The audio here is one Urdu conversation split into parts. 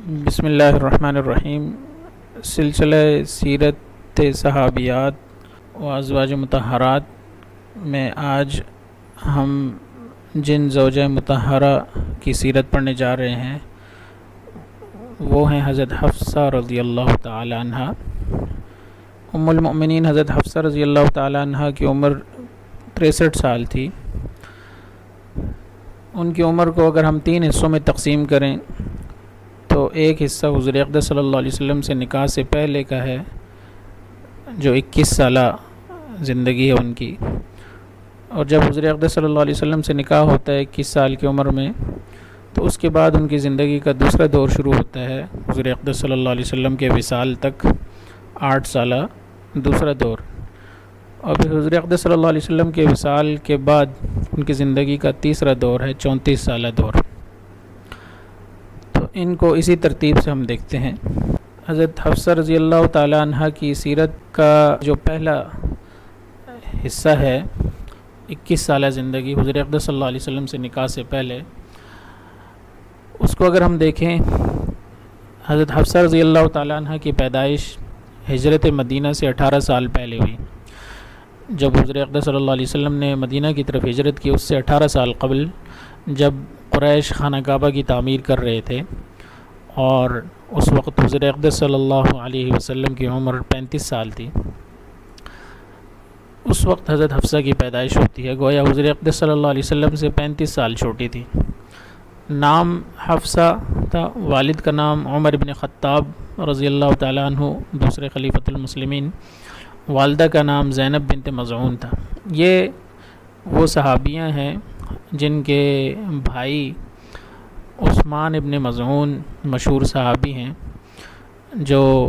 بسم اللہ الرحمن الرحیم۔ سلسلہ سیرت صحابیات و ازواج مطہرات میں آج ہم جن زوجہ مطہرہ کی سیرت پڑھنے جا رہے ہیں وہ ہیں حضرت حفصہ رضی اللہ تعالی عنہ۔ ام المؤمنین حضرت حفصہ رضی اللہ تعالی عنہ کی عمر 63 سال تھی۔ ان کی عمر کو اگر ہم 3 حصوں میں تقسیم کریں تو ایک حصہ حضور اقدس صلی اللہ علیہ وسلم سے نکاح سے پہلے کا ہے جو 21 سالہ زندگی ہے ان کی، اور جب حضور اقدس صلی اللہ علیہ وسلم سے نکاح ہوتا ہے 21 سال کی عمر میں تو اس کے بعد ان کی زندگی کا دوسرا دور شروع ہوتا ہے حضور اقدس صلی اللہ علیہ وسلم کے وصال تک 8 سالہ دوسرا دور، اور پھر حضور اقدس صلی اللہ علیہ وسلم کے وصال کے بعد ان کی زندگی کا تیسرا دور ہے 34 سالہ دور۔ تو ان کو اسی ترتیب سے ہم دیکھتے ہیں۔ حضرت حفصہ رضی اللہ تعالی عنہ کی سیرت کا جو پہلا حصہ ہے 21 سالہ زندگی حضور اقدس صلی اللہ علیہ وسلم سے نکاح سے پہلے، اس کو اگر ہم دیکھیں، حضرت حفصہ رضی اللہ تعالی عنہ کی پیدائش ہجرت مدینہ سے 18 سال پہلے ہوئی۔ جب حضور اقدس صلی اللہ علیہ وسلم نے مدینہ کی طرف ہجرت کی اس سے 18 سال قبل، جب قریش خانہ کعبہ کی تعمیر کر رہے تھے اور اس وقت حضور اقدس صلی اللہ علیہ وسلم کی عمر 35 سال تھی، اس وقت حضرت حفصہ کی پیدائش ہوتی ہے، گویا حضور اقدس صلی اللہ علیہ وسلم سے 35 سال چھوٹی تھی۔ نام حفصہ تھا، والد کا نام عمر بن خطاب رضی اللہ تعالیٰ عنہ دوسرے خلیفۃ المسلمین، والدہ کا نام زینب بنت مظعون تھا۔ یہ وہ صحابیاں ہیں جن کے بھائی عثمان ابن مظعون مشہور صحابی ہیں جو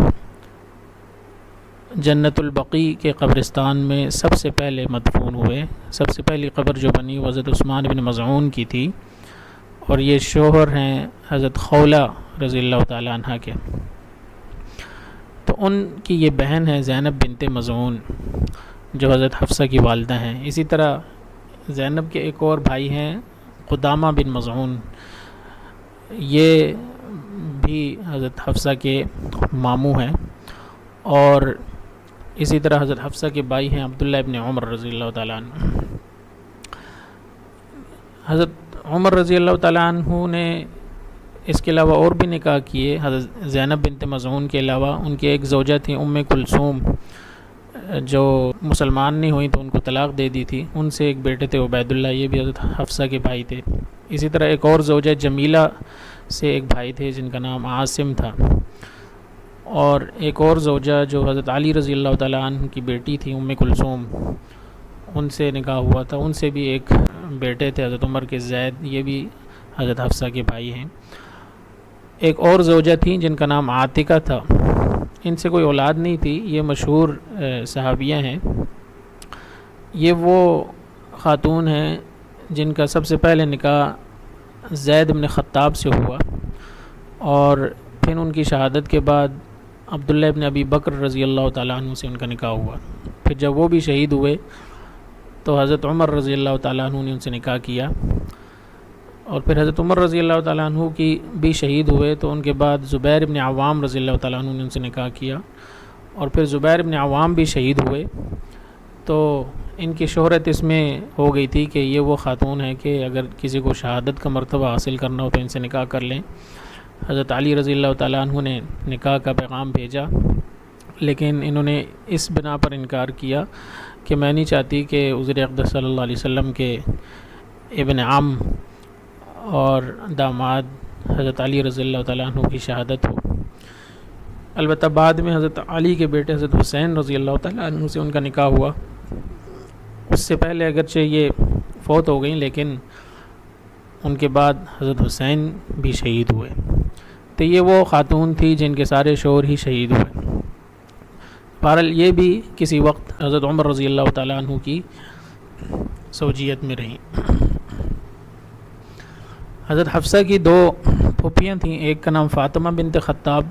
جنت البقیع کے قبرستان میں سب سے پہلے مدفون ہوئے۔ سب سے پہلی قبر جو بنی وہ حضرت عثمان ابن مظعون کی تھی، اور یہ شوہر ہیں حضرت خولہ رضی اللہ تعالی عنہ کے۔ تو ان کی یہ بہن ہے زینب بنت مظعون جو حضرت حفصہ کی والدہ ہیں۔ اسی طرح زینب کے ایک اور بھائی ہیں قدامہ بن مظعون، یہ بھی حضرت حفصہ کے ماموں ہیں، اور اسی طرح حضرت حفصہ کے بھائی ہیں عبداللہ ابن عمر رضی اللہ تعالیٰ عنہ۔ حضرت عمر رضی اللہ تعالیٰ عنہ نے اس کے علاوہ اور بھی نکاح کیے۔ حضرت زینب بنت مظعون کے علاوہ ان کی ایک زوجہ تھیں ام کلثوم، جو مسلمان نہیں ہوئی تو ان کو طلاق دے دی تھی، ان سے ایک بیٹے تھے عبید اللہ، یہ بھی حضرت حفصہ کے بھائی تھے۔ اسی طرح ایک اور زوجہ جمیلہ سے ایک بھائی تھے جن کا نام عاصم تھا، اور ایک اور زوجہ جو حضرت علی رضی اللہ تعالیٰ عنہ کی بیٹی تھی ام کلثوم، ان سے نکاح ہوا تھا، ان سے بھی ایک بیٹے تھے حضرت عمر کے زید، یہ بھی حضرت حفصہ کے بھائی ہیں۔ ایک اور زوجہ تھیں جن کا نام عاتقہ تھا، ان سے کوئی اولاد نہیں تھی، یہ مشہور صحابیہ ہیں۔ یہ وہ خاتون ہیں جن کا سب سے پہلے نکاح زید بن خطاب سے ہوا، اور پھر ان کی شہادت کے بعد عبداللہ ابن ابی بکر رضی اللہ تعالیٰ عنہ سے ان کا نکاح ہوا۔ پھر جب وہ بھی شہید ہوئے تو حضرت عمر رضی اللہ تعالیٰ عنہ نے ان سے نکاح کیا، اور پھر حضرت عمر رضی اللہ تعالیٰ عنہ کی بھی شہید ہوئے تو ان کے بعد زبیر ابن عوام رضی اللہ تعالیٰ عنہ نے ان سے نکاح کیا، اور پھر زبیر ابن عوام بھی شہید ہوئے، تو ان کی شہرت اس میں ہو گئی تھی کہ یہ وہ خاتون ہے کہ اگر کسی کو شہادت کا مرتبہ حاصل کرنا ہو تو ان سے نکاح کر لیں۔ حضرت علی رضی اللہ تعالیٰ عنہ نے نکاح کا پیغام بھیجا، لیکن انہوں نے اس بنا پر انکار کیا کہ میں نہیں چاہتی کہ حضور اقدس صلی اللہ علیہ وسلم کے ابن عم اور داماد حضرت علی رضی اللہ تعالیٰ عنہ کی شہادت ہو۔ البتہ بعد میں حضرت علی کے بیٹے حضرت حسین رضی اللہ تعالیٰ عنہ سے ان کا نکاح ہوا۔ اس سے پہلے اگرچہ یہ فوت ہو گئیں لیکن ان کے بعد حضرت حسین بھی شہید ہوئے۔ تو یہ وہ خاتون تھی جن کے سارے شوہر ہی شہید ہوئے۔ بہرحال یہ بھی کسی وقت حضرت عمر رضی اللہ تعالیٰ عنہ کی زوجیت میں رہیں۔ حضرت حفصہ کی 2 پھوپھیاں تھیں، ایک کا نام فاطمہ بنت خطاب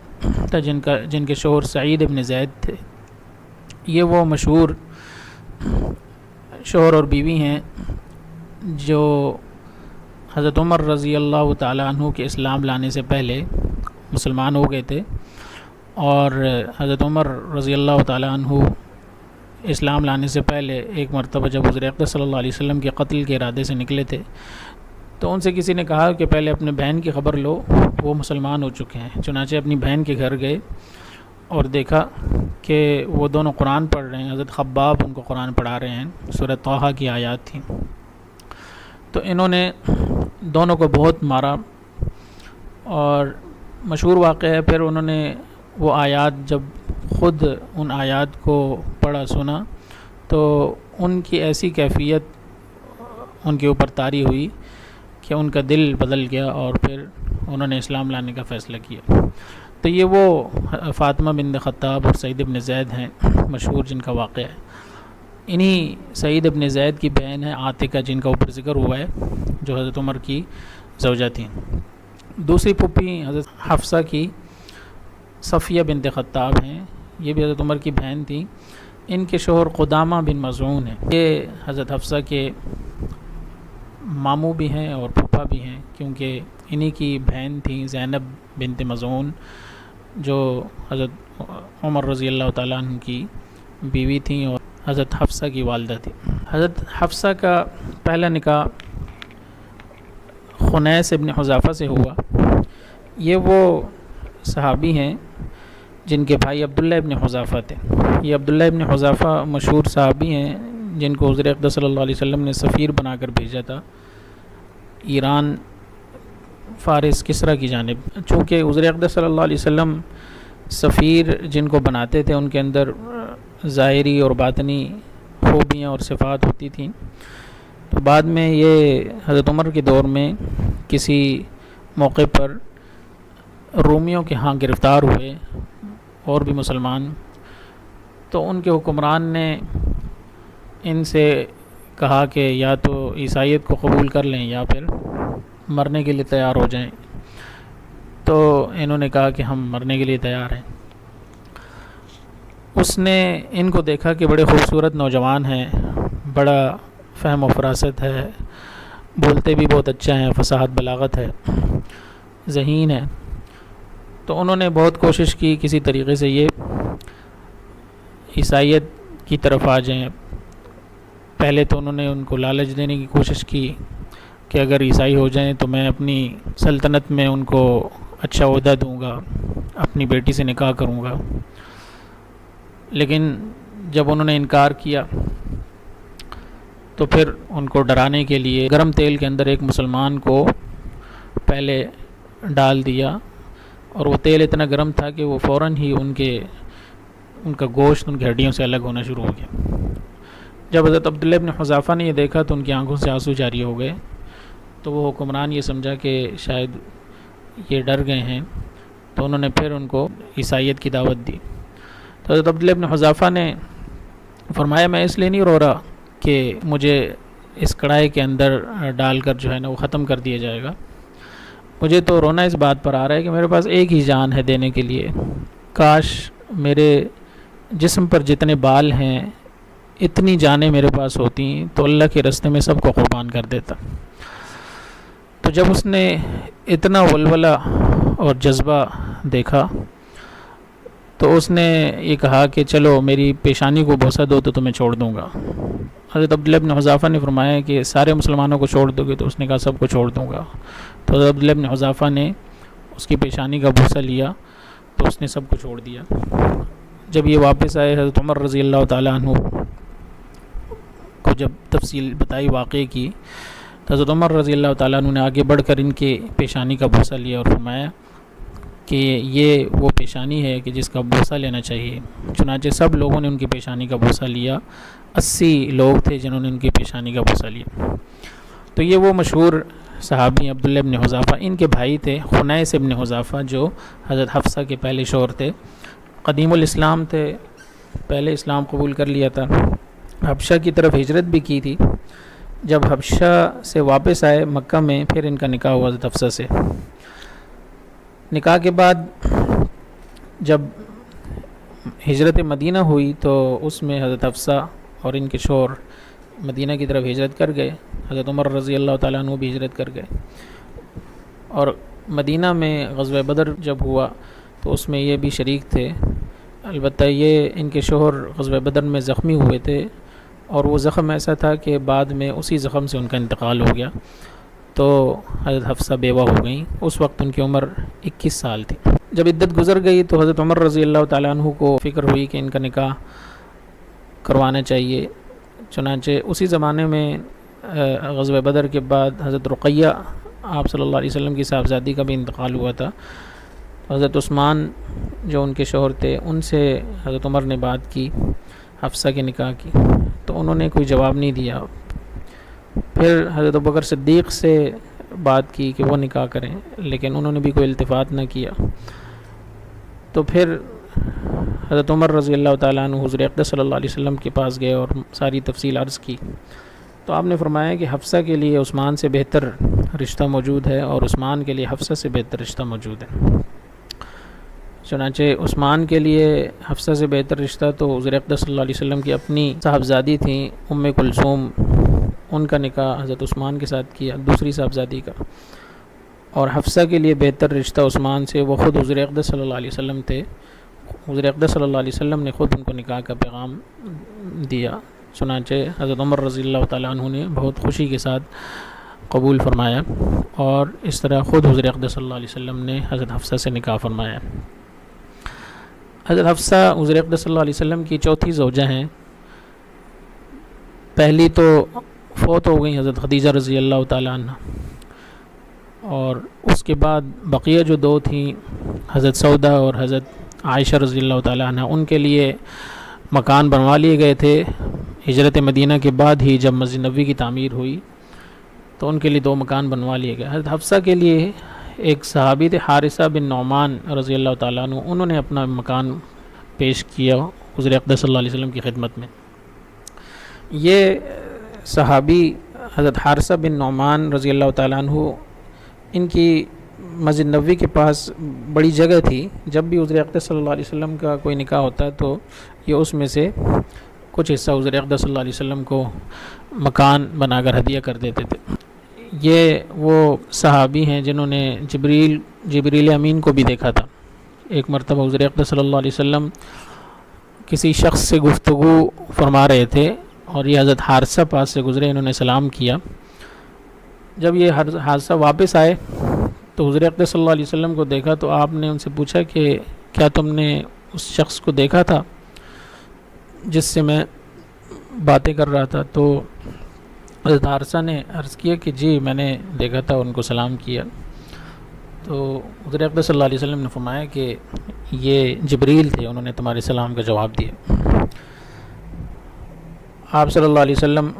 تھا جن کے شوہر سعید ابن زید تھے۔ یہ وہ مشہور شوہر اور بیوی ہیں جو حضرت عمر رضی اللہ تعالیٰ عنہ کے اسلام لانے سے پہلے مسلمان ہو گئے تھے، اور حضرت عمر رضی اللہ تعالیٰ عنہ اسلام لانے سے پہلے ایک مرتبہ جب حضور اقدس صلی اللہ علیہ وسلم کے قتل کے ارادے سے نکلے تھے، تو ان سے کسی نے کہا کہ پہلے اپنے بہن کی خبر لو، وہ مسلمان ہو چکے ہیں۔ چنانچہ اپنی بہن کے گھر گئے اور دیکھا کہ وہ دونوں قرآن پڑھ رہے ہیں، حضرت خباب ان کو قرآن پڑھا رہے ہیں، سورۃ طٰہٰ کی آیات تھیں۔ تو انہوں نے دونوں کو بہت مارا، اور مشہور واقعہ ہے پھر انہوں نے وہ آیات جب خود ان آیات کو پڑھا سنا تو ان کی ایسی کیفیت ان کے اوپر طاری ہوئی کہ ان کا دل بدل گیا، اور پھر انہوں نے اسلام لانے کا فیصلہ کیا۔ تو یہ وہ فاطمہ بنت خطاب اور سعید بن زید ہیں مشہور، جن کا واقعہ ہے۔ انہی سعید بن زید کی بہن ہے عاتکہ، جن کا اوپر ذکر ہوا ہے، جو حضرت عمر کی زوجہ تھیں۔ دوسری پھوپھی حضرت حفصہ کی صفیہ بنت خطاب ہیں، یہ بھی حضرت عمر کی بہن تھیں۔ ان کے شوہر قدامہ بن مظعون ہیں، یہ حضرت حفصہ کے ماموں بھی ہیں اور پھوپھا بھی ہیں، کیونکہ انہی کی بہن تھیں زینب بنت مظعون، جو حضرت عمر رضی اللہ تعالیٰ عنہ کی بیوی تھیں اور حضرت حفصہ کی والدہ تھیں۔ حضرت حفصہ کا پہلا نکاح خنیس ابن حذافہ سے ہوا۔ یہ وہ صحابی ہیں جن کے بھائی عبداللہ ابن حذافہ تھے۔ یہ عبداللہ ابن حذافہ مشہور صحابی ہیں جن کو حضور اقدس صلی اللہ علیہ وسلم نے سفیر بنا کر بھیجا تھا ایران، فارس، کسریٰ کی جانب۔ چونکہ حضور اقدس صلی اللہ علیہ وسلم سفیر جن کو بناتے تھے ان کے اندر ظاہری اور باطنی خوبیاں اور صفات ہوتی تھیں، تو بعد میں یہ حضرت عمر کے دور میں کسی موقع پر رومیوں کے ہاں گرفتار ہوئے اور بھی مسلمان، تو ان کے حکمران نے ان سے کہا کہ یا تو عیسائیت کو قبول کر لیں یا پھر مرنے کے لیے تیار ہو جائیں۔ تو انہوں نے کہا کہ ہم مرنے کے لیے تیار ہیں۔ اس نے ان کو دیکھا کہ بڑے خوبصورت نوجوان ہیں، بڑا فہم و فراست ہے، بولتے بھی بہت اچھا ہیں، فصاحت بلاغت ہے، ذہین ہے۔ تو انہوں نے بہت کوشش کی کسی طریقے سے یہ عیسائیت کی طرف آ جائیں۔ پہلے تو انہوں نے ان کو لالچ دینے کی کوشش کی کہ اگر عیسائی ہو جائیں تو میں اپنی سلطنت میں ان کو اچھا عہدہ دوں گا، اپنی بیٹی سے نکاح کروں گا۔ لیکن جب انہوں نے انکار کیا تو پھر ان کو ڈرانے کے لیے گرم تیل کے اندر ایک مسلمان کو پہلے ڈال دیا، اور وہ تیل اتنا گرم تھا کہ وہ فوراً ہی ان کا گوشت ان کی ہڈیوں سے الگ ہونا شروع ہو گیا۔ جب حضرت عبداللہ ابن حذافہ نے یہ دیکھا تو ان کی آنکھوں سے آنسو جاری ہو گئے، تو وہ حکمران یہ سمجھا کہ شاید یہ ڈر گئے ہیں، تو انہوں نے پھر ان کو عیسائیت کی دعوت دی۔ تو حضرت عبداللہ ابن حذافہ نے فرمایا میں اس لیے نہیں رو رہا کہ مجھے اس کڑھائی کے اندر ڈال کر جو ہے نا وہ ختم کر دیا جائے گا، مجھے تو رونا اس بات پر آ رہا ہے کہ میرے پاس ایک ہی جان ہے دینے کے لیے، کاش میرے جسم پر جتنے بال ہیں اتنی جانیں میرے پاس ہوتی تو اللہ کے راستے میں سب کو قربان کر دیتا۔ تو جب اس نے اتنا ولولہ اور جذبہ دیکھا تو اس نے یہ کہا کہ چلو میری پیشانی کو بوسہ دو تو تمہیں چھوڑ دوں گا۔ حضرت عبداللہ بن حذافہ نے فرمایا کہ سارے مسلمانوں کو چھوڑ دو گے؟ تو اس نے کہا سب کو چھوڑ دوں گا۔ تو حضرت عبداللہ بن حذافہ نے اس کی پیشانی کا بوسہ لیا تو اس نے سب کو چھوڑ دیا۔ جب یہ واپس آئے حضرت عمر رضی اللہ تعالیٰ عنہ کو جب تفصیل بتائی واقعے کی، تو حضرت عمر رضی اللہ تعالیٰ عنہ نے آگے بڑھ کر ان کے پیشانی کا بوسہ لیا اور فرمایا کہ یہ وہ پیشانی ہے کہ جس کا بوسہ لینا چاہیے۔ چنانچہ سب لوگوں نے ان کی پیشانی کا بوسہ لیا، 80 لوگ تھے جنہوں نے ان کی پیشانی کا بوسہ لیا۔ تو یہ وہ مشہور صحابی عبداللہ ابن حذافہ، ان کے بھائی تھے خنیس ابن حذافہ جو حضرت حفصہ کے پہلے شوہر تھے، قدیم الاسلام تھے، پہلے اسلام قبول کر لیا تھا، حبشہ کی طرف ہجرت بھی کی تھی۔ جب حبشہ سے واپس آئے مکہ میں پھر ان کا نکاح ہوا حضرت حفصہ سے۔ نکاح کے بعد جب ہجرت مدینہ ہوئی تو اس میں حضرت حفصہ اور ان کے شوہر مدینہ کی طرف ہجرت کر گئے، حضرت عمر رضی اللہ تعالیٰ عنہ بھی ہجرت کر گئے، اور مدینہ میں غزوہ بدر جب ہوا تو اس میں یہ بھی شریک تھے، البتہ یہ ان کے شوہر غزوہ بدر میں زخمی ہوئے تھے، اور وہ زخم ایسا تھا کہ بعد میں اسی زخم سے ان کا انتقال ہو گیا، تو حضرت حفصہ بیوہ ہو گئیں۔ اس وقت ان کی عمر 21 سال تھی۔ جب عدت گزر گئی تو حضرت عمر رضی اللہ تعالیٰ عنہ کو فکر ہوئی کہ ان کا نکاح کروانا چاہیے، چنانچہ اسی زمانے میں غزوہ بدر کے بعد حضرت رقیہ آپ صلی اللہ علیہ وسلم کی صاحبزادی کا بھی انتقال ہوا تھا۔ حضرت عثمان جو ان کے شوہر تھے، ان سے حضرت عمر نے بات کی حفصہ کے نکاح کی، تو انہوں نے کوئی جواب نہیں دیا۔ پھر حضرت ابوبکر صدیق سے بات کی کہ وہ نکاح کریں، لیکن انہوں نے بھی کوئی التفات نہ کیا۔ تو پھر حضرت عمر رضی اللہ تعالیٰ عنہ حضور اقدس صلی اللہ علیہ وسلم کے پاس گئے اور ساری تفصیل عرض کی، تو آپ نے فرمایا کہ حفصہ کے لیے عثمان سے بہتر رشتہ موجود ہے، اور عثمان کے لیے حفصہ سے بہتر رشتہ موجود ہے۔ چنانچہ عثمان کے لیے حفصہ سے بہتر رشتہ تو حضور اقدس صلی اللہ علیہ وسلم کی اپنی صاحبزادی تھیں ام کلثوم، ان کا نکاح حضرت عثمان کے ساتھ کیا، دوسری صاحبزادی کا۔ اور حفصہ کے لیے بہتر رشتہ عثمان سے وہ خود حضور اقدس صلی اللہ علیہ وسلم تھے۔ حضور اقدس صلی اللہ علیہ وسلم نے خود ان کو نکاح کا پیغام دیا، چنانچہ حضرت عمر رضی اللہ تعالیٰ عنہ نے بہت خوشی کے ساتھ قبول فرمایا، اور اس طرح خود حضور اقدس صلی اللہ علیہ وسلم نے حضرت حفصہ سے نکاح فرمایا۔ حضرت حفصہ حضور اقدس صلی اللہ علیہ وسلم کی چوتھی زوجہ ہیں۔ پہلی تو فوت ہو گئی حضرت خدیجہ رضی اللہ تعالیٰ عنہ، اور اس کے بعد بقیہ جو دو تھیں حضرت سودہ اور حضرت عائشہ رضی اللہ تعالیٰ عنہ، ان کے لیے مکان بنوا لیے گئے تھے ہجرت مدینہ کے بعد ہی، جب مسجد نبوی کی تعمیر ہوئی تو ان کے لیے 2 مکان بنوا لیے گئے۔ حضرت حفصہ کے لیے ایک صحابی تھے حارثہ بن نعمان رضی اللہ تعالیٰ عنہ، انہوں نے اپنا مکان پیش کیا حضور اقدس صلی اللہ علیہ وسلم کی خدمت میں۔ یہ صحابی حضرت حارثہ بن نعمان رضی اللہ تعالیٰ عنہ، ان کی مسجد نبوی کے پاس بڑی جگہ تھی، جب بھی حضور اقدس صلی اللہ علیہ وسلم کا کوئی نکاح ہوتا تو یہ اس میں سے کچھ حصہ حضور اقدس صلی اللہ علیہ وسلم کو مکان بنا کر ہدیہ کر دیتے تھے۔ یہ وہ صحابی ہیں جنہوں نے جبریل امین کو بھی دیکھا تھا۔ ایک مرتبہ حضور اقدس صلی اللہ علیہ وسلم کسی شخص سے گفتگو فرما رہے تھے، اور یہ حضرت حارثہ پاس سے گزرے، انہوں نے سلام کیا۔ جب یہ حادثہ واپس آئے تو حضور اقدس صلی اللہ علیہ وسلم کو دیکھا، تو آپ نے ان سے پوچھا کہ کیا تم نے اس شخص کو دیکھا تھا جس سے میں باتیں کر رہا تھا؟ تو حضرت حارثہ نے عرض کیا کہ جی میں نے دیکھا تھا، ان کو سلام کیا۔ تو حضور اقدس صلی اللہ علیہ وسلم نے فرمایا کہ یہ جبریل تھے، انہوں نے تمہارے سلام کا جواب دیا۔ آپ صلی اللہ علیہ وسلم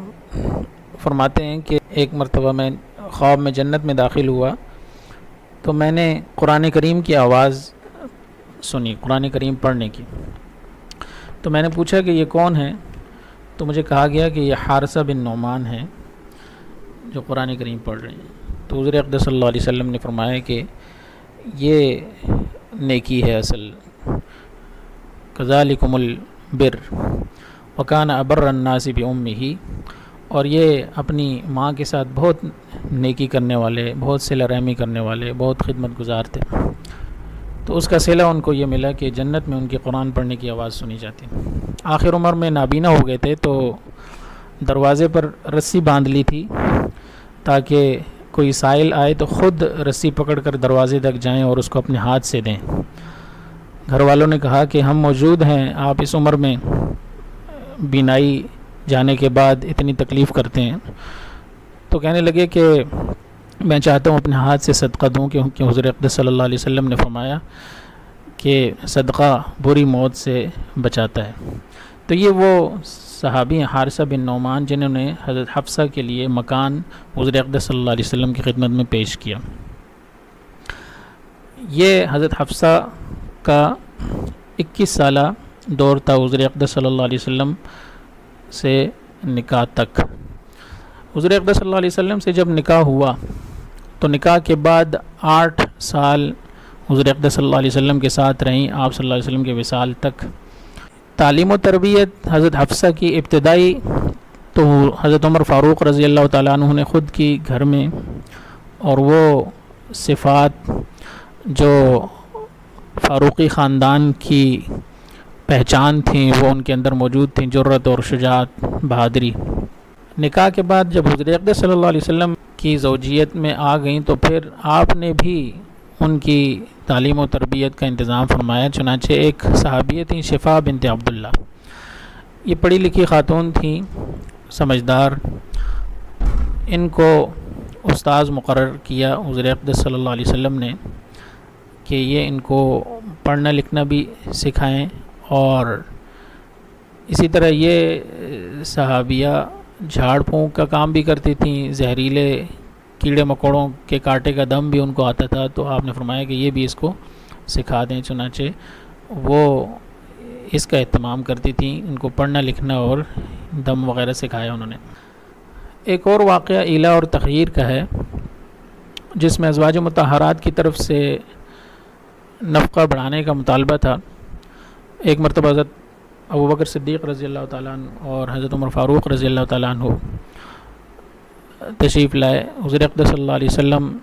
فرماتے ہیں کہ ایک مرتبہ میں خواب میں جنت میں داخل ہوا تو میں نے قرآن کریم کی آواز سنی، قرآن کریم پڑھنے کی۔ تو میں نے پوچھا کہ یہ کون ہے؟ تو مجھے کہا گیا کہ یہ حارثہ بن نعمان ہیں جو قرآن کریم پڑھ رہے ہیں۔ تو حضور اقدس صلی اللہ علیہ وسلم نے فرمایا کہ یہ نیکی ہے اصل، کذالکم البر وکان ابر الناس بامہ، اور یہ اپنی ماں کے ساتھ بہت نیکی کرنے والے، بہت صلہ رحمی کرنے والے، بہت خدمت گزار تھے۔ تو اس کا صلہ ان کو یہ ملا کہ جنت میں ان کے قرآن پڑھنے کی آواز سنی جاتی۔ آخر عمر میں نابینا ہو گئے تھے، تو دروازے پر رسی باندھ لی تھی تاکہ کوئی سائل آئے تو خود رسی پکڑ کر دروازے تک جائیں اور اس کو اپنے ہاتھ سے دیں۔ گھر والوں نے کہا کہ ہم موجود ہیں، آپ اس عمر میں بینائی جانے کے بعد اتنی تکلیف کرتے ہیں۔ تو کہنے لگے کہ میں چاہتا ہوں اپنے ہاتھ سے صدقہ دوں، کیونکہ حضور اقدس صلی اللہ علیہ وسلم نے فرمایا کہ صدقہ بری موت سے بچاتا ہے۔ تو یہ وہ صحابی ہیں حارثہ بن نعمان جنہوں نے حضرت حفصہ کے لیے مکان حضور اقدس صلی اللہ علیہ وسلم کی خدمت میں پیش کیا۔ یہ حضرت حفصہ کا 21 سالہ دور تھا حضور اقدس صلی اللہ علیہ وسلم سے نکاح تک۔ حضور اقدس صلی اللہ علیہ وسلم سے جب نکاح ہوا تو نکاح کے بعد 8 سال حضور اقدس صلی اللہ علیہ وسلم کے ساتھ رہیں، آپ صلی اللہ علیہ وسلم کے وصال تک۔ تعلیم و تربیت حضرت حفصہ کی ابتدائی تو حضرت عمر فاروق رضی اللہ تعالیٰ عنہ نے خود کی گھر میں، اور وہ صفات جو فاروقی خاندان کی پہچان تھیں وہ ان کے اندر موجود تھیں، جرأت اور شجاعت، بہادری۔ نکاح کے بعد جب حضور اقدس صلی اللہ علیہ وسلم کی زوجیت میں آ گئیں تو پھر آپ نے بھی ان کی تعلیم و تربیت کا انتظام فرمایا۔ چنانچہ ایک صحابیہ تھیں شفا بنت عبداللہ، یہ پڑھی لکھی خاتون تھیں، سمجھدار، ان کو استاذ مقرر کیا حضور اقدس صلی اللہ علیہ وسلم نے کہ یہ ان کو پڑھنا لکھنا بھی سکھائیں، اور اسی طرح یہ صحابیہ جھاڑ پھونک کا کام بھی کرتی تھیں، زہریلے کیڑے مکوڑوں کے کاٹے کا دم بھی ان کو آتا تھا، تو آپ نے فرمایا کہ یہ بھی اس کو سکھا دیں۔ چنانچہ وہ اس کا اہتمام کرتی تھیں، ان کو پڑھنا لکھنا اور دم وغیرہ سکھایا انہوں نے۔ ایک اور واقعہ ایلا اور تخیر کا ہے، جس میں ازواج مطہرات کی طرف سے نفقہ بڑھانے کا مطالبہ تھا۔ ایک مرتبہ حضرت ابوبکر صدیق رضی اللہ تعالیٰ عنہ اور حضرت عمر فاروق رضی اللہ تعالیٰ عنہ تشریف لائے، حضور اقدس صلی اللہ علیہ وسلم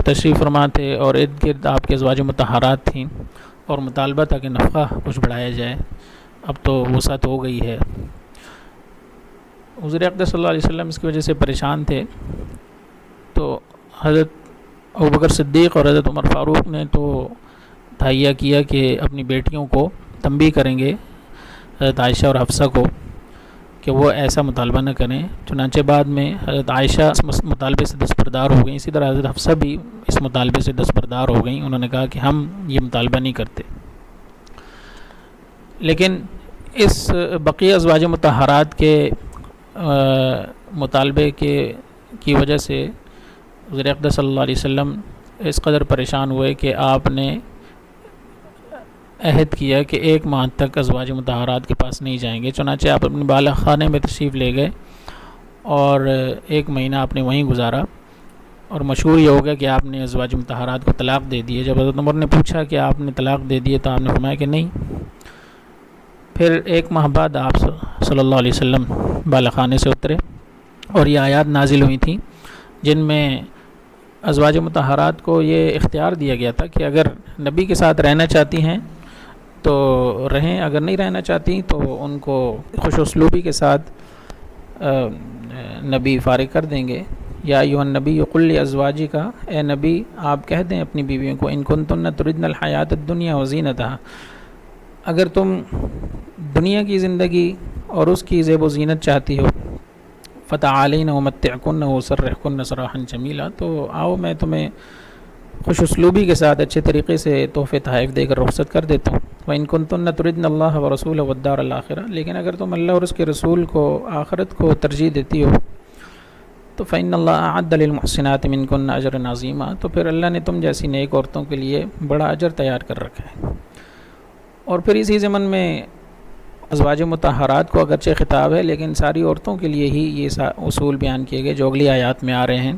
تشریف فرما تھے اور ارد گرد آپ کے ازواج مطہرات تھیں، اور مطالبہ تھا کہ نفقہ کچھ بڑھایا جائے، اب تو وسعت ہو گئی ہے۔ حضور اقدس صلی اللہ علیہ وسلم اس کی وجہ سے پریشان تھے، تو حضرت ابوبکر صدیق اور حضرت عمر فاروق نے تو تہیہ کیا کہ اپنی بیٹیوں کو تنبیہ کریں گے، حضرت عائشہ اور حفصہ کو، کہ وہ ایسا مطالبہ نہ کریں۔ چنانچہ بعد میں حضرت عائشہ اس مطالبے سے دستبردار ہو گئیں، اسی طرح حضرت حفصہ بھی اس مطالبے سے دستبردار ہو گئیں، انہوں نے کہا کہ ہم یہ مطالبہ نہیں کرتے۔ لیکن اس بقیہ ازواج مطہرات کے مطالبے کی وجہ سے حضور اقدس صلی اللہ علیہ وسلم اس قدر پریشان ہوئے کہ آپ نے عہد کیا کہ 1 ماہ تک ازواج مطہرات کے پاس نہیں جائیں گے۔ چنانچہ آپ اپنے بالا خانے میں تشریف لے گئے اور 1 مہینہ آپ نے وہیں گزارا، اور مشہور یہ ہو گیا کہ آپ نے ازواج مطہرات کو طلاق دے دی ہے۔ جب حضرت عمر نے پوچھا کہ آپ نے طلاق دے دی ہے تو آپ نے فرمایا کہ نہیں۔ پھر 1 ماہ بعد آپ صلی اللہ علیہ وسلم بالا خانے سے اترے اور یہ آیات نازل ہوئی تھیں جن میں ازواج مطہرات کو یہ اختیار دیا گیا تھا کہ اگر نبی کے ساتھ رہنا چاہتی ہیں تو رہیں، اگر نہیں رہنا چاہتی تو ان کو خوش اسلوبی کے ساتھ نبی فارغ کر دیں گے۔ یا ایھا النبی قل لازواجک، اے نبی آپ کہہ دیں اپنی بیویوں کو، ان کنتن تردن الحیات الدنیا وزینتہا، اگر تم دنیا کی زندگی اور اس کی زیب و زینت چاہتی ہو، فتعالین امتعکن واسرحکن سراحا جمیلا، تو آؤ میں تمہیں خوش اسلوبی کے ساتھ اچھے طریقے سے تحفے تحائف دے کر رخصت کر دیتا ہوں۔ وَإِن كُنتُنَّ تُرِدْنَ اللَّهَ وَرَسُولَهُ وَالدَّارَ الْآخِرَةَ، لیکن اگر تم اللہ اور اس کے رسول کو، آخرت کو ترجیح دیتی ہو تو فَإِنَّ اللَّهَ أَعَدَّ لِلْمُحْسِنَاتِ مِنكُنَّ أَجْرًا عَظِيمًا، تو پھر اللہ نے تم جیسی نیک عورتوں کے لیے بڑا اجر تیار کر رکھا ہے۔ اور پھر اسی ضمن میں ازواج مطہرات کو اگرچہ خطاب ہے لیکن ساری عورتوں کے لیے ہی یہ اصول بیان کیے گئے جو اگلی آیات میں آ رہے ہیں۔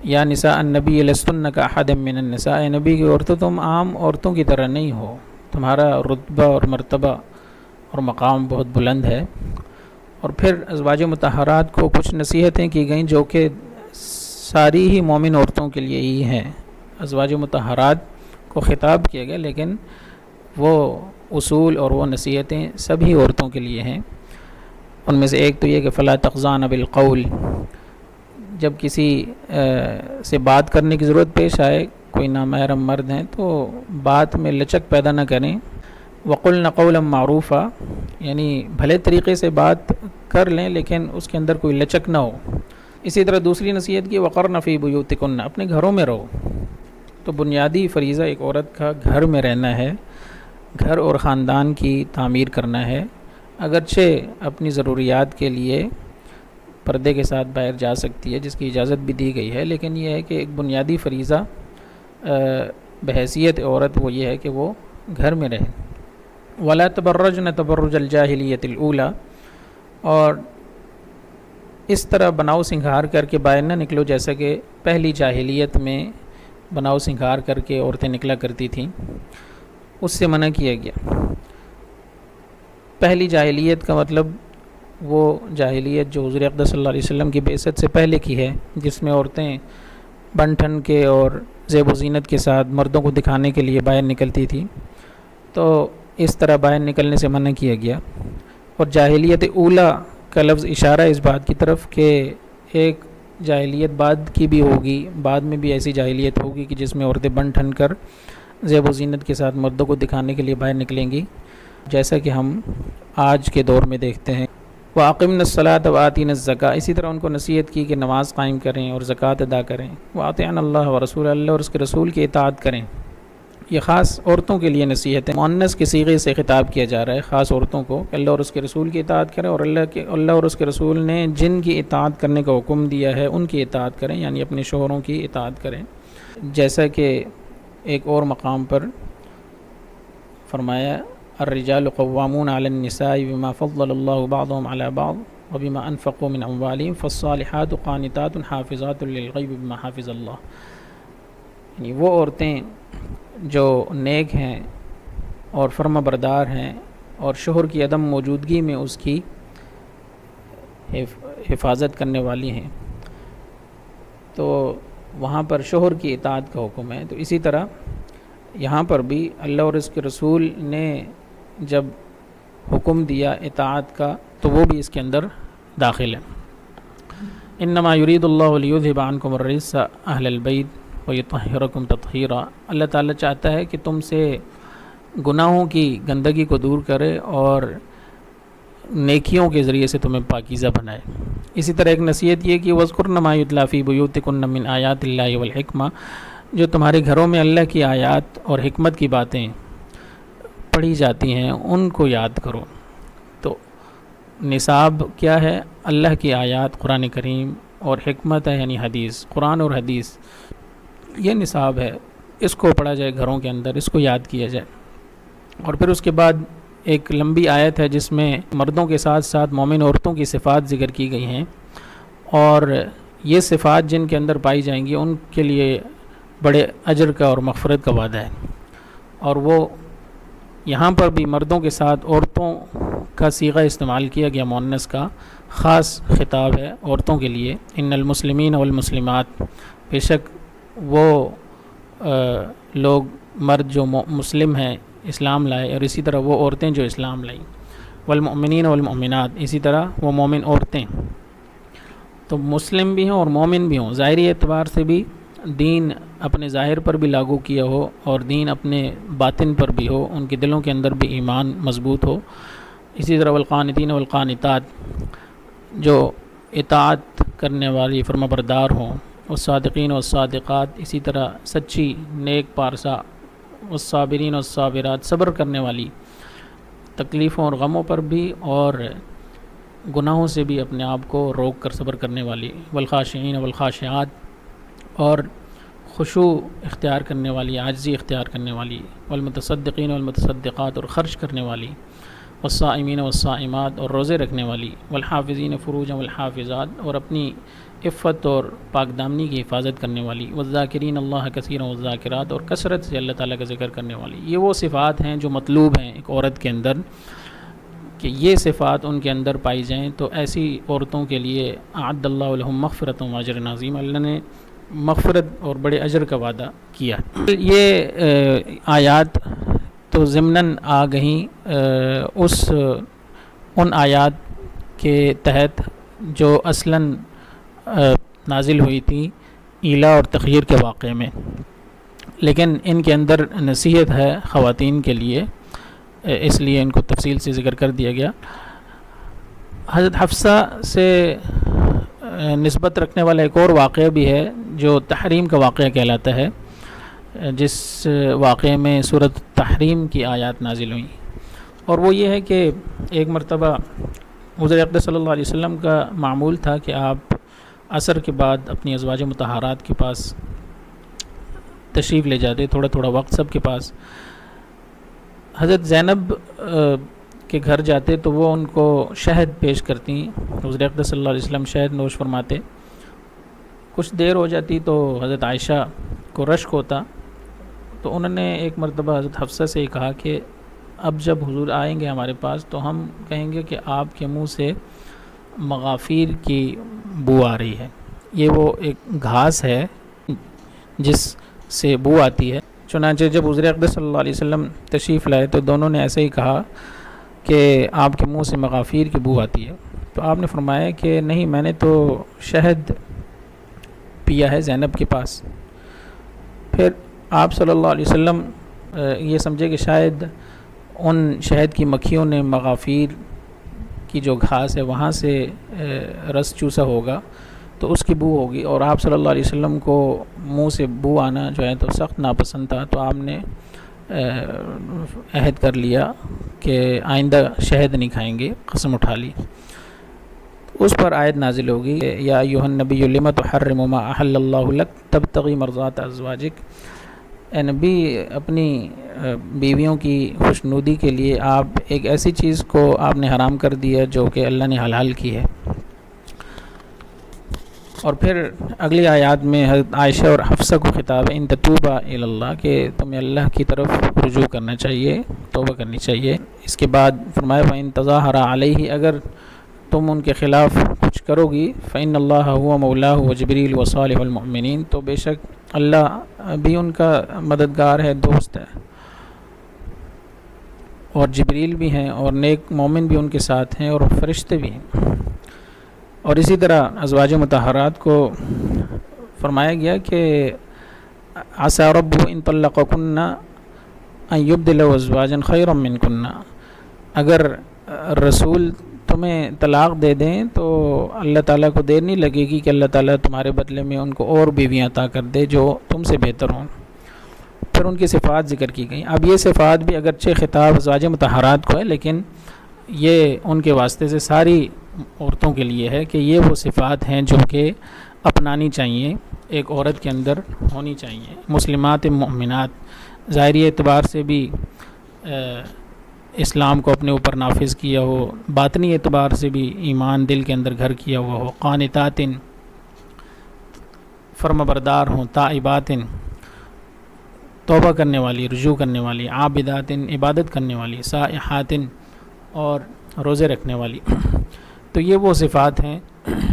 یا نساء النبی لستن کاحد من النساء، اے نبی کی عورتوں تم عام عورتوں کی طرح نہیں ہو، تمہارا رتبہ اور مرتبہ اور مقام بہت بلند ہے۔ اور پھر ازواج مطہرات کو کچھ نصیحتیں کی گئیں جو کہ ساری ہی مومن عورتوں کے لیے ہی ہیں۔ ازواج مطہرات کو خطاب کیا گیا لیکن وہ اصول اور وہ نصیحتیں سبھی عورتوں کے لیے ہیں۔ ان میں سے ایک تو یہ کہ فلا تخضعن بالقول، جب کسی سے بات کرنے کی ضرورت پیش آئے، کوئی نامحرم مرد ہیں تو بات میں لچک پیدا نہ کریں۔ وقلن قولا معروفا، یعنی بھلے طریقے سے بات کر لیں لیکن اس کے اندر کوئی لچک نہ ہو۔ اسی طرح دوسری نصیحت کی وقرن فی بیوتکن، اپنے گھروں میں رہو۔ تو بنیادی فریضہ ایک عورت کا گھر میں رہنا ہے، گھر اور خاندان کی تعمیر کرنا ہے۔ اگرچہ اپنی ضروریات کے لیے پردے کے ساتھ باہر جا سکتی ہے جس کی اجازت بھی دی گئی ہے، لیکن یہ ہے کہ ایک بنیادی فریضہ بحیثیت عورت وہ یہ ہے کہ وہ گھر میں رہے۔ ولا تبرجن تبرج الجاہلیت الاولی، اور اس طرح بناؤ سنگھار کر کے باہر نہ نکلو جیسا کہ پہلی جاہلیت میں بناؤ سنگھار کر کے عورتیں نکلا کرتی تھیں، اس سے منع کیا گیا۔ پہلی جاہلیت کا مطلب وہ جاہلیت جو حضور اقدس صلی اللہ علیہ وسلم کی بعثت سے پہلے کی ہے، جس میں عورتیں بن ٹھن کے اور زیب و زینت کے ساتھ مردوں کو دکھانے کے لیے باہر نکلتی تھی، تو اس طرح باہر نکلنے سے منع کیا گیا۔ اور جاہلیت اولیٰ کا لفظ اشارہ اس بات کی طرف کہ ایک جاہلیت بعد کی بھی ہوگی، بعد میں بھی ایسی جاہلیت ہوگی کہ جس میں عورتیں بن ٹھن کر زیب و زینت کے ساتھ مردوں کو دکھانے کے لیے باہر نکلیں گی، جیسا کہ ہم آج کے دور میں دیکھتے ہیں۔ وَأَقِمْنَا الصَّلَاةَ وَآتِينَا الزَّكَاةَ، اسی طرح ان کو نصیحت کی کہ نماز قائم کریں اور زکوٰۃ ادا کریں۔ وَأَطِعْنَا اللَّهَ وَرَسُولَهُ، اللہ اور اس کے رسول کی اطاعت کریں۔ یہ خاص عورتوں کے لیے نصیحت ہے، مؤنث کے صیغے سے خطاب کیا جا رہا ہے خاص عورتوں کو کہ اللہ اور اس کے رسول کی اطاعت کریں، اور اللہ اور اس کے رسول نے جن کی اطاعت کرنے کا حکم دیا ہے ان کی اطاعت کریں، یعنی اپنے شوہروں کی اطاعت کریں، جیسا کہ ایک اور مقام پر فرمایا الرجال قوامون علی النساء بما فضل اللہ بعضهم علی بعض وبما انفقوا من اموالهم فالصالحات قانتات حافظات للغیب بما حافظ اللہ، یعنی وہ عورتیں جو نیک ہیں اور فرما بردار ہیں اور شوہر کی عدم موجودگی میں اس کی حفاظت کرنے والی ہیں، تو وہاں پر شوہر کی اطاعت کا حکم ہے۔ تو اسی طرح یہاں پر بھی اللہ اور اس کے رسول نے جب حکم دیا اطاعت کا تو وہ بھی اس کے اندر داخل ہے۔ انما یرید اللہ لیذھب عنکم الرجس اہل البیت ویطہرکم تطہیرا، اللہ تعالیٰ چاہتا ہے کہ تم سے گناہوں کی گندگی کو دور کرے اور نیکیوں کے ذریعے سے تمہیں پاکیزہ بنائے۔ اسی طرح ایک نصیحت یہ کہ وَاذْكُرْنَ مَا يُتْلَىٰ فِي بُيُوتِكُنَّ مِنْ آیَاتِ اللَّهِ وَالْحِکْمَةِ، جو تمہارے گھروں میں اللہ کی آیات اور حکمت کی باتیں پڑھی جاتی ہیں ان کو یاد کرو۔ تو نصاب کیا ہے؟ اللہ کی آیات قرآن کریم، اور حکمت ہے یعنی حدیث، قرآن اور حدیث، یہ نصاب ہے، اس کو پڑھا جائے گھروں کے اندر، اس کو یاد کیا جائے۔ اور پھر اس کے بعد ایک لمبی آیت ہے جس میں مردوں کے ساتھ ساتھ مومن عورتوں کی صفات ذکر کی گئی ہیں، اور یہ صفات جن کے اندر پائی جائیں گی ان کے لیے بڑے اجر کا اور مغفرت کا وعدہ ہے۔ اور وہ یہاں پر بھی مردوں کے ساتھ عورتوں کا صیغہ استعمال کیا گیا، مؤنث کا، خاص خطاب ہے عورتوں کے لیے۔ ان المسلمین والمسلمات، بے شک وہ لوگ مرد جو مسلم ہیں، اسلام لائے، اور اسی طرح وہ عورتیں جو اسلام لائیں، والمؤمنین والمؤمنات، اسی طرح وہ مومن عورتیں، تو مسلم بھی ہوں اور مومن بھی ہوں، ظاہری اعتبار سے بھی دین اپنے ظاہر پر بھی لاگو کیا ہو اور دین اپنے باطن پر بھی ہو، ان کے دلوں کے اندر بھی ایمان مضبوط ہو۔ اسی طرح والقانتین والقانتات، جو اطاعت کرنے والی فرما بردار ہوں، والصادقین والصادقات، اسی طرح سچی نیک پارسا، والصابرین والصابرات، صبر کرنے والی تکلیفوں اور غموں پر بھی اور گناہوں سے بھی اپنے آپ کو روک کر صبر کرنے والی، والخاشعین والخاشعات، اور خشوع اختیار کرنے والی، عاجزی اختیار کرنے والی، والمتصدقین والمتصدقات، اور خرچ کرنے والی، والصائمین والصائمات، اور روزے رکھنے والی، والحافظین فروجا والحافظات، اور اپنی عفت اور پاک دامنی کی حفاظت کرنے والی، والذاکرین اللہ کثیرا والذاکرات، اور کثرت سے اللہ تعالیٰ کا ذکر کرنے والی۔ یہ وہ صفات ہیں جو مطلوب ہیں ایک عورت کے اندر، کہ یہ صفات ان کے اندر پائی جائیں، تو ایسی عورتوں کے لیے اعد اللہ لہم مغفرۃ و اجر عظیم، اللہ نے مغفرت اور بڑے اجر کا وعدہ کیا۔ یہ آیات تو ضمناً آ گئیں ان آیات کے تحت جو اصلاً نازل ہوئی تھی ایلا اور تخیر کے واقعے میں، لیکن ان کے اندر نصیحت ہے خواتین کے لیے، اس لیے ان کو تفصیل سے ذکر کر دیا گیا۔ حضرت حفصہ سے نسبت رکھنے والا ایک اور واقعہ بھی ہے جو تحریم کا واقعہ کہلاتا ہے، جس واقعے میں سورۃ تحریم کی آیات نازل ہوئیں، اور وہ یہ ہے کہ ایک مرتبہ حضور اقدس صلی اللہ علیہ وسلم کا معمول تھا کہ آپ عصر کے بعد اپنی ازواج مطہرات کے پاس تشریف لے جاتے، تھوڑا تھوڑا وقت سب کے پاس۔ حضرت زینب کے گھر جاتے تو وہ ان کو شہد پیش کرتی، حضور اقدس صلی اللہ علیہ وسلم شہد نوش فرماتے، کچھ دیر ہو جاتی تو حضرت عائشہ کو رشک ہوتا، تو انہوں نے ایک مرتبہ حضرت حفصہ سے کہا کہ اب جب حضور آئیں گے ہمارے پاس تو ہم کہیں گے کہ آپ کے منہ سے مغافیر کی بو آ رہی ہے۔ یہ وہ ایک گھاس ہے جس سے بو آتی ہے۔ چنانچہ جب حضور اقدس صلی اللہ علیہ وسلم تشریف لائے تو دونوں نے ایسے ہی کہا کہ آپ کے منہ سے مغافیر کی بو آتی ہے۔ تو آپ نے فرمایا کہ نہیں، میں نے تو شہد پیا ہے زینب کے پاس۔ پھر آپ صلی اللہ علیہ وسلم یہ سمجھے کہ شاید ان شہد کی مکھیوں نے مغافیر کی جو گھاس ہے وہاں سے رس چوسا ہوگا تو اس کی بو ہوگی، اور آپ صلی اللہ علیہ وسلم کو منہ سے بو آنا جو ہے تو سخت ناپسند تھا، تو آپ نے عہد کر لیا کہ آئندہ شہد نہیں کھائیں گے، قسم اٹھا لی۔ اس پر آیت نازل ہوگی، یا ایھا النبی لم تحرم ما احل اللہ لک تبتغی مرضات ازواجک۔ اے نبی، اپنی بیویوں کی خوشنودی کے لیے آپ ایک ایسی چیز کو آپ نے حرام کر دیا جو کہ اللہ نے حلال کی ہے۔ اور پھر اگلی آیات میں حضرت عائشہ اور حفصہ کو خطاب ہے، ان تتوبا الی اللہ، کہ تمہیں اللہ کی طرف رجوع کرنا چاہیے، توبہ کرنی چاہیے۔ اس کے بعد فرمایا فَإِن تَظَاهَرَ عَلَيْهِ، اگر تم ان کے خلاف کچھ کرو گی، فَإِنَّ اللَّهَ هُوَ مَوْلَاهُ وَجِبْرِيلُ وَصَالِحُ الْمُؤْمِنِينَ، تو بے شک اللہ بھی ان کا مددگار ہے، دوست ہے، اور جبریل بھی ہیں، اور نیک مومن بھی ان کے ساتھ ہیں، اور فرشتے بھی ہیں۔ اور اسی طرح ازواج مطہرات کو فرمایا گیا کہ عسى ربه ان طلقكن ان يبدله ازواجا خيرا منكن، اگر رسول تمہیں طلاق دے دیں تو اللہ تعالیٰ کو دیر نہیں لگے گی کہ اللہ تعالیٰ تمہارے بدلے میں ان کو اور بیویاں عطا کر دے جو تم سے بہتر ہوں۔ پھر ان کی صفات ذکر کی گئیں۔ اب یہ صفات بھی اگرچہ خطاب ازواج مطہرات کو ہے، لیکن یہ ان کے واسطے سے ساری عورتوں کے لیے ہے کہ یہ وہ صفات ہیں جو کہ اپنانی چاہیے، ایک عورت کے اندر ہونی چاہیے۔ مسلمات مومنات، ظاہری اعتبار سے بھی اسلام کو اپنے اوپر نافذ کیا ہو، باطنی اعتبار سے بھی ایمان دل کے اندر گھر کیا ہوا ہو، قانتات، فرما بردار ہوں، تائبات، توبہ کرنے والی، رجوع کرنے والی، عابدات، عبادت کرنے والی، سائحات، اور روزے رکھنے والی۔ تو یہ وہ صفات ہیں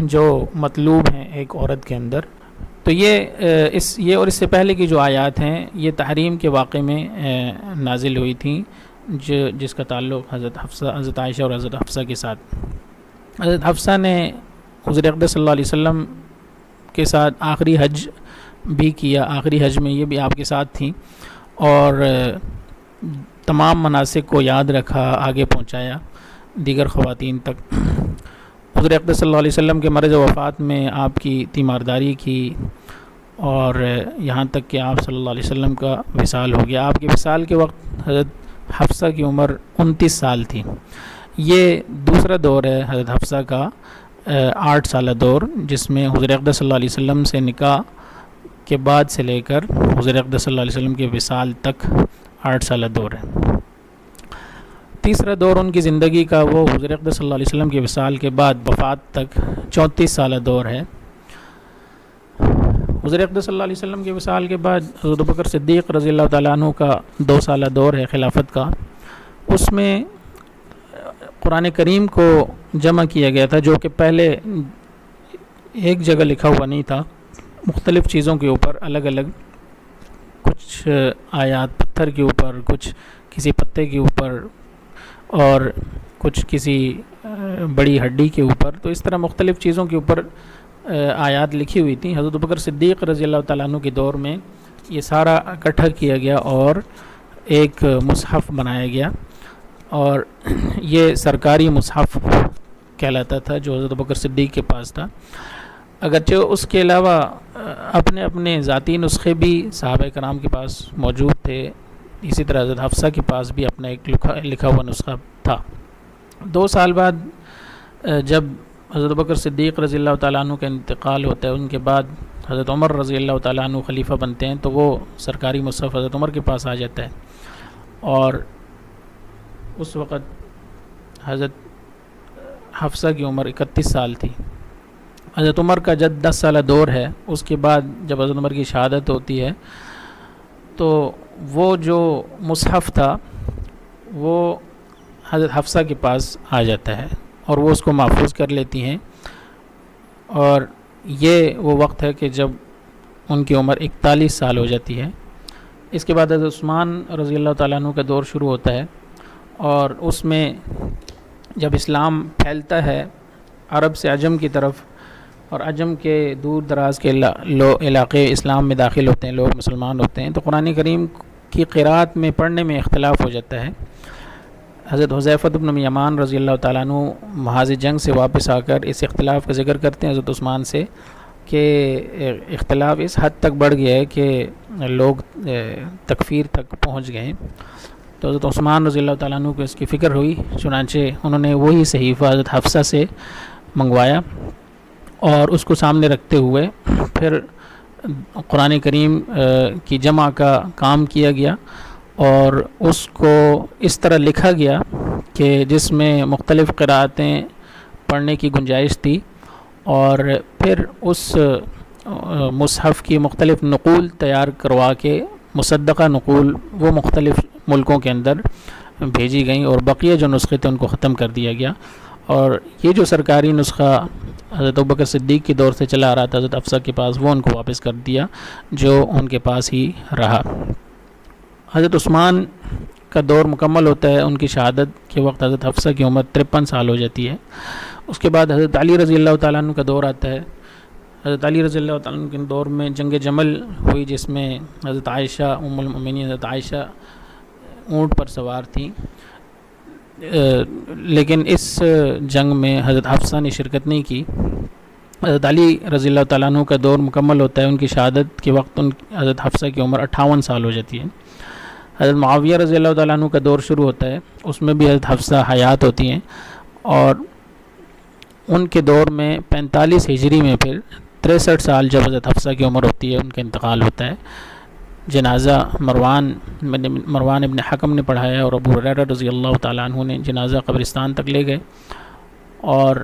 جو مطلوب ہیں ایک عورت کے اندر۔ تو یہ اور اس سے پہلے کی جو آیات ہیں یہ تحریم کے واقعے میں نازل ہوئی تھیں، جس کا تعلق حضرت عائشہ اور حضرت حفصہ کے ساتھ۔ حضرت حفصہ نے حضور اقدس صلی اللہ علیہ وسلم کے ساتھ آخری حج بھی کیا، آخری حج میں یہ بھی آپ کے ساتھ تھیں، اور تمام مناسک کو یاد رکھا، آگے پہنچایا دیگر خواتین تک۔ حضور اقدس صلی اللہ علیہ وسلم کے مرض وفات میں آپ کی تیمارداری کی، اور یہاں تک کہ آپ صلی اللہ علیہ وسلم کا وصال ہو گیا۔ آپ کے وصال کے وقت حضرت حفصہ کی عمر 29 سال تھی۔ یہ دوسرا دور ہے حضرت حفصہ کا 8 سالہ دور، جس میں حضور اقدس صلی اللہ علیہ وسلم سے نکاح کے بعد سے لے کر حضور اقدس صلی اللہ علیہ وسلم کے وصال تک 8 سالہ دور ہے۔ تیسرا دور ان کی زندگی کا وہ حضور اقدس صلی اللہ علیہ وسلم کے وصال کے بعد وفات تک 34 سالہ دور ہے۔ حضور اقدس صلی اللہ علیہ وسلم کے وصال کے بعد حضرت ابوبکر صدیق رضی اللہ تعالیٰ عنہ کا 2 سالہ دور ہے خلافت کا۔ اس میں قرآن کریم کو جمع کیا گیا تھا، جو کہ پہلے ایک جگہ لکھا ہوا نہیں تھا، مختلف چیزوں کے اوپر الگ الگ، کچھ آیات پتھر کے اوپر، کچھ کسی پتے کے اوپر، اور کچھ کسی بڑی ہڈی کے اوپر۔ تو اس طرح مختلف چیزوں کے اوپر آیات لکھی ہوئی تھیں۔ حضرت ابوبکر صدیق رضی اللہ تعالیٰ عنہ کے دور میں یہ سارا اکٹھا کیا گیا اور ایک مصحف بنایا گیا، اور یہ سرکاری مصحف کہلاتا تھا جو حضرت ابوبکر صدیق کے پاس تھا۔ اگرچہ اس کے علاوہ اپنے اپنے ذاتی نسخے بھی صحابہ کرام کے پاس موجود تھے، اسی طرح حضرت حفصہ کے پاس بھی اپنا ایک لکھا ہوا نسخہ تھا۔ 2 سال بعد جب حضرت ابوبکر صدیق رضی اللہ تعالیٰ عنہ کا انتقال ہوتا ہے، ان کے بعد حضرت عمر رضی اللہ تعالیٰ عنہ خلیفہ بنتے ہیں، تو وہ سرکاری مصحف حضرت عمر کے پاس آ جاتا ہے، اور اس وقت حضرت حفصہ کی عمر 31 سال تھی۔ حضرت عمر کا جب 10 سالہ دور ہے، اس کے بعد جب حضرت عمر کی شہادت ہوتی ہے تو وہ جو مصحف تھا وہ حضرت حفصہ کے پاس آ جاتا ہے، اور وہ اس کو محفوظ کر لیتی ہیں۔ اور یہ وہ وقت ہے کہ جب ان کی عمر 41 سال ہو جاتی ہے۔ اس کے بعد حضرت عثمان رضی اللہ تعالیٰ عنہ کا دور شروع ہوتا ہے، اور اس میں جب اسلام پھیلتا ہے عرب سے عجم کی طرف، اور عجم کے دور دراز کے علاقے اسلام میں داخل ہوتے ہیں، لوگ مسلمان ہوتے ہیں، تو قرآن کریم کی قراءت میں پڑھنے میں اختلاف ہو جاتا ہے۔ حضرت حذیفہ بن یمان رضی اللہ تعالیٰ عنہ محاذ جنگ سے واپس آ کر اس اختلاف کا ذکر کرتے ہیں حضرت عثمان سے کہ اختلاف اس حد تک بڑھ گیا ہے کہ لوگ تکفیر تک پہنچ گئے ہیں۔ تو حضرت عثمان رضی اللہ تعالیٰ عنہ کو اس کی فکر ہوئی، چنانچہ انہوں نے وہی صحیفہ حضرت حفصہ سے منگوایا، اور اس کو سامنے رکھتے ہوئے پھر قرآن کریم کی جمع کا کام کیا گیا، اور اس کو اس طرح لکھا گیا کہ جس میں مختلف قراءتیں پڑھنے کی گنجائش تھی، اور پھر اس مصحف کی مختلف نقول تیار کروا کے مصدقہ نقول وہ مختلف ملکوں کے اندر بھیجی گئیں، اور بقیہ جو نسخے تھے ان کو ختم کر دیا گیا، اور یہ جو سرکاری نسخہ حضرت ابوبکر صدیق کے دور سے چلا آ رہا تھا حضرت حفصہ کے پاس، وہ ان کو واپس کر دیا جو ان کے پاس ہی رہا۔ حضرت عثمان کا دور مکمل ہوتا ہے، ان کی شہادت کے وقت حضرت حفصہ کی عمر 53 سال ہو جاتی ہے۔ اس کے بعد حضرت علی رضی اللہ تعالیٰ عنہ کا دور آتا ہے۔ حضرت علی رضی اللہ تعالیٰ عنہ کے دور میں جنگ جمل ہوئی، جس میں حضرت عائشہ ام المؤمنین حضرت عائشہ اونٹ پر سوار تھیں، لیکن اس جنگ میں حضرت حفصہ نے شرکت نہیں کی۔ حضرت علی رضی اللہ تعالیٰ عنہ کا دور مکمل ہوتا ہے، ان کی شہادت کے وقت حضرت حفصہ کی عمر 58 سال ہو جاتی ہے۔ حضرت معاویہ رضی اللہ تعالیٰ عنہ کا دور شروع ہوتا ہے، اس میں بھی حضرت حفصہ حیات ہوتی ہیں، اور ان کے دور میں 45 ہجری میں پھر 63 سال جب حضرت حفصہ کی عمر ہوتی ہے ان کا انتقال ہوتا ہے۔ جنازہ مروان ابن حکم نے پڑھایا، اور ابو ہریرہ رضی اللہ تعالیٰ عنہ نے جنازہ قبرستان تک لے گئے، اور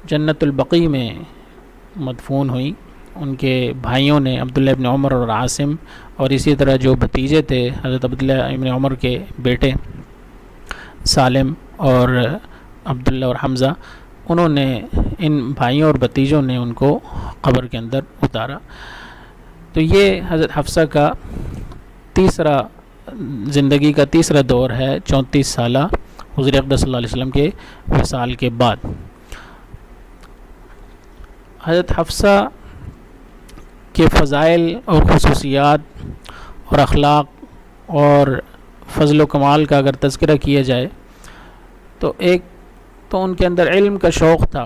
جنت البقیع میں مدفون ہوئی۔ ان کے بھائیوں نے عبداللہ ابن عمر اور عاصم، اور اسی طرح جو بھتیجے تھے حضرت عبداللہ ابن عمر کے بیٹے سالم اور عبداللہ اور حمزہ، انہوں نے ان بھائیوں اور بھتیجوں نے ان کو قبر کے اندر اتارا۔ تو یہ حضرت حفصہ کا تیسرا زندگی کا تیسرا دور ہے، 34 سالہ حضور اقدس صلی اللہ علیہ وسلم کے وصال کے بعد۔ حضرت حفصہ کے فضائل اور خصوصیات اور اخلاق اور فضل و کمال کا اگر تذکرہ کیا جائے تو ایک تو ان کے اندر علم کا شوق تھا،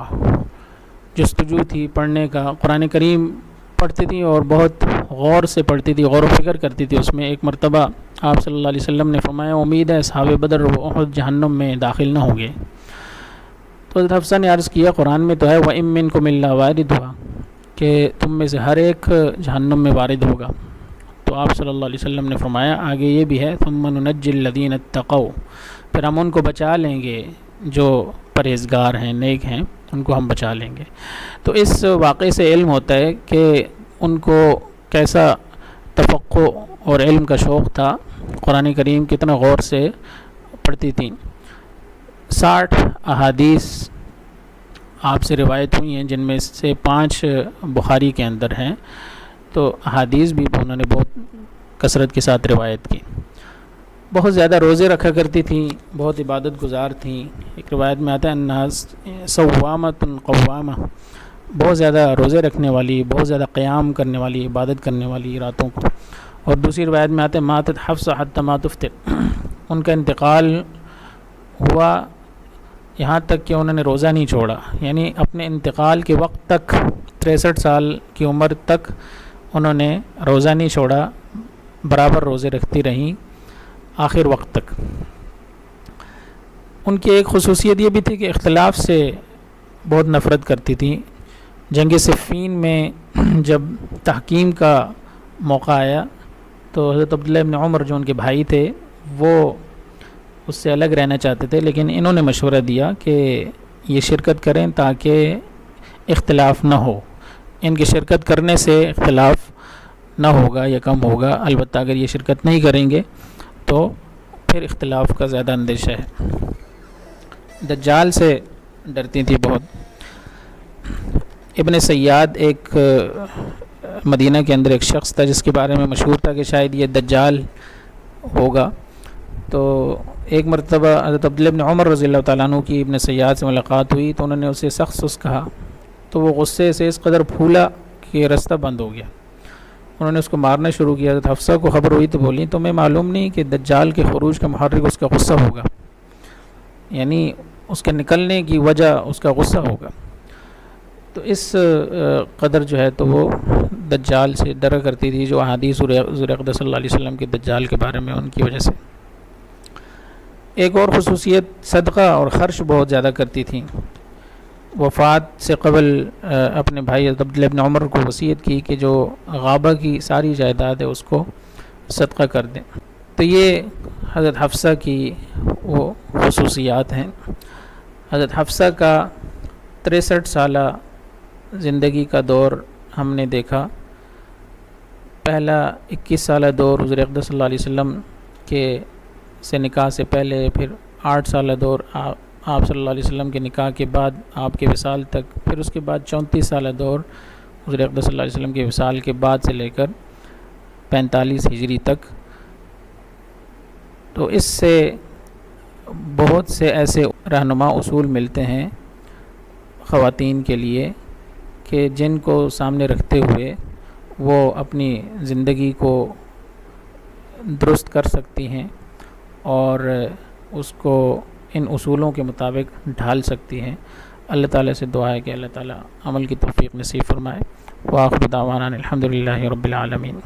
جستجو تھی پڑھنے کا، قرآن کریم پڑھتی تھی اور بہت غور سے پڑھتی تھی، غور و فکر کرتی تھی اس میں۔ ایک مرتبہ آپ صلی اللہ علیہ وسلم نے فرمایا امید ہے اصحاب بدر و احد جہنم میں داخل نہ ہوں گے۔ تو حضرت حفصہ نے عرض کیا قرآن میں تو ہے وَإِن مِّنكُمْ إِلَّا وَارِدُهَا، کہ تم میں سے ہر ایک جہنم میں وارد ہوگا۔ تو آپ صلی اللہ علیہ وسلم نے فرمایا آگے یہ بھی ہے ثُمَّ نُنَجِّي الَّذِينَ اتَّقَوْا، پھر ہم ان کو بچا لیں گے جو پرہیزگار ہیں، نیک ہیں، ان کو ہم بچا لیں گے۔ تو اس واقعے سے علم ہوتا ہے کہ ان کو کیسا تفقہ اور علم کا شوق تھا، قرآن کریم کتنا غور سے پڑھتی تھیں۔ 60 احادیث آپ سے روایت ہوئی ہیں، جن میں سے 5 بخاری کے اندر ہیں، تو احادیث بھی انہوں نے بہت کثرت کے ساتھ روایت کی۔ بہت زیادہ روزے رکھا کرتی تھیں، بہت عبادت گزار تھیں۔ ایک روایت میں آتا ہے الناس صوامۃ قوامہ، بہت زیادہ روزے رکھنے والی، بہت زیادہ قیام کرنے والی، عبادت کرنے والی راتوں کو۔ اور دوسری روایت میں آتا ہے ماتت حفصہ حتی ما تفطر، ان کا انتقال ہوا یہاں تک کہ انہوں نے روزہ نہیں چھوڑا، یعنی اپنے انتقال کے وقت تک 63 سال کی عمر تک انہوں نے روزہ نہیں چھوڑا، برابر روزے رکھتی رہیں آخر وقت تک۔ ان کی ایک خصوصیت یہ بھی تھی کہ اختلاف سے بہت نفرت کرتی تھیں۔ جنگ صفین میں جب تحکیم کا موقع آیا تو حضرت عبداللہ ابن عمر جو ان کے بھائی تھے وہ اس سے الگ رہنا چاہتے تھے، لیکن انہوں نے مشورہ دیا کہ یہ شرکت کریں تاکہ اختلاف نہ ہو، ان کی شرکت کرنے سے اختلاف نہ ہوگا یا کم ہوگا، البتہ اگر یہ شرکت نہیں کریں گے تو پھر اختلاف کا زیادہ اندیشہ ہے۔ دجال سے ڈرتی تھی بہت۔ ابن سیاد ایک مدینہ کے اندر ایک شخص تھا جس کے بارے میں مشہور تھا کہ شاید یہ دجال ہوگا. تو ایک مرتبہ حضرت عبداللہ بن عمر رضی اللہ تعالیٰ عنہ کی ابن سیاد سے ملاقات ہوئی تو انہوں نے اسے سخت کہا, تو وہ غصے سے اس قدر پھولا کہ راستہ بند ہو گیا. انہوں نے اس کو مارنا شروع کیا. حضرت حفصہ کو خبر ہوئی تو بولی تمہیں معلوم نہیں کہ دجال کے خروج کا محرک اس کا غصہ ہوگا, یعنی اس کے نکلنے کی وجہ اس کا غصہ ہوگا. تو اس قدر جو ہے تو وہ دجال سے ڈرا کرتی تھی, جو احادیث حضور اقدس صلی اللہ علیہ وسلم کے دجال کے بارے میں ان کی وجہ سے. ایک اور خصوصیت, صدقہ اور خرچ بہت زیادہ کرتی تھیں. وفات سے قبل اپنے بھائی حضرت عبداللہ بن عمر کو وصیت کی کہ جو غابہ کی ساری جائیداد ہے اس کو صدقہ کر دیں. تو یہ حضرت حفصہ کی وہ خصوصیات ہیں. حضرت حفصہ کا 63 سالہ زندگی کا دور ہم نے دیکھا. پہلا 21 سالہ دور حضور اقدس صلی اللہ علیہ وسلم کے سے نکاح سے پہلے, پھر 8 سالہ دور آپ صلی اللہ علیہ وسلم کے نکاح کے بعد آپ کے وصال تک, پھر اس کے بعد 34 سالہ دور حضور اقدس صلی اللہ علیہ وسلم کے وصال کے بعد سے لے کر 45 ہجری تک. تو اس سے بہت سے ایسے رہنما اصول ملتے ہیں خواتین کے لیے کہ جن کو سامنے رکھتے ہوئے وہ اپنی زندگی کو درست کر سکتی ہیں اور اس کو ان اصولوں کے مطابق ڈھال سکتی ہیں. اللہ تعالیٰ سے دعا ہے کہ اللہ تعالیٰ عمل کی توفیق نصیب فرمائے. وآخر دعوانا الحمدللہ رب العالمین.